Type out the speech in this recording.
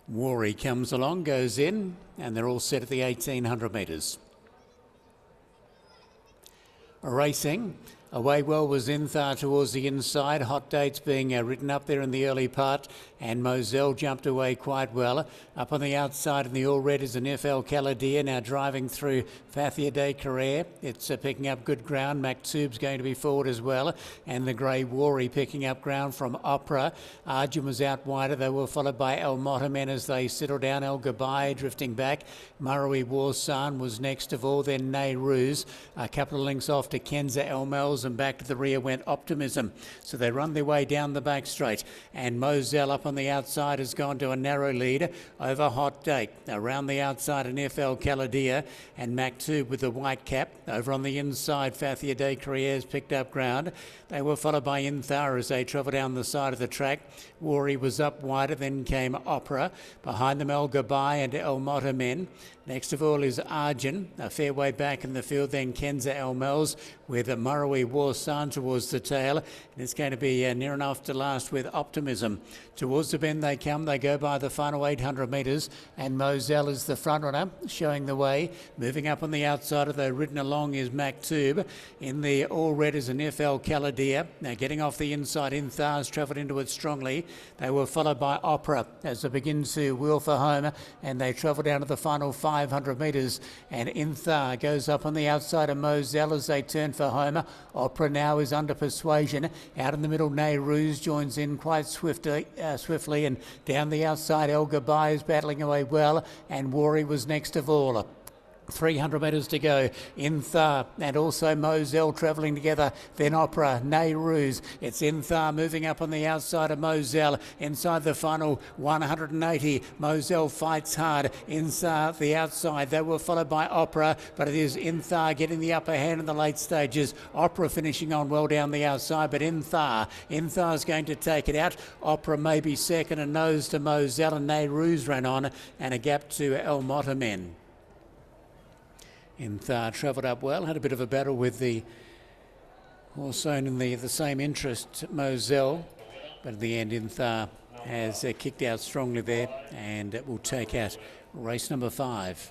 Worry comes along, goes in, and they're all set at the 1800 metres. Racing. Away well was INTHAR towards the inside. Hot Dates being ridden up there in the early part, and Moselle jumped away quite well. Up on the outside in the all red is an FL Caladia, now driving through Fathia de Kirrane. It's picking up good ground. Maktoub's going to be forward as well, and the grey Worry picking up ground from Opera. Arjun was out wider. They were followed by El Motamen as they settled down. El Gabai drifting back. Marawi Warsan was next of all, then Nehru's. A couple of links off to Kenza Elmels, and back to the rear went Optimism. So they run their way down the back straight, and Moselle up on the outside has gone to a narrow lead over Hot Date. Around the outside an FL Caladia, and Maktoub with the white cap. Over on the inside Fathia de Kirrane has picked up ground. They were followed by INTHAR as they travel down the side of the track. Worry was up wider, then came Opera. Behind them El Gabai and El Motamen. Next of all is Arjun, a fair way back in the field, then Kenza Elmels with Marawi Warsan towards the tail. And it's going to be near enough to last with Optimism. Towards the bend they come, they go by the final 800 metres, and Moselle is the front runner, showing the way. Moving up on the outside, though ridden along is Maktoub. In the all red is an FL Caladia. Now getting off the inside, INTHAR's travelled into it strongly. They were followed by Opera as they begin to wheel for home, and they travel down to the final 500 metres, and INTHAR goes up on the outside of Moselle as they turn for home. Opera now is under persuasion. Out in the middle, Nehru's joins in quite swiftly, and down the outside, El Gabai is battling away well, and Worry was next of all. 300 metres to go. INTHAR and also Moselle travelling together. Then Opera, Nehru's. It's INTHAR moving up on the outside of Moselle. Inside the final 180. Moselle fights hard. INTHAR the outside. They were followed by Opera, but it is INTHAR getting the upper hand in the late stages. Opera finishing on well down the outside, but INTHAR's going to take it out. Opera may be second, and nose to Moselle, and Nehru's ran on, and a gap to El Motamen. INTHAR travelled up well, had a bit of a battle with the horse owned in the same interest, Moselle, but in the end INTHAR has kicked out strongly there, and it will take out race number 5.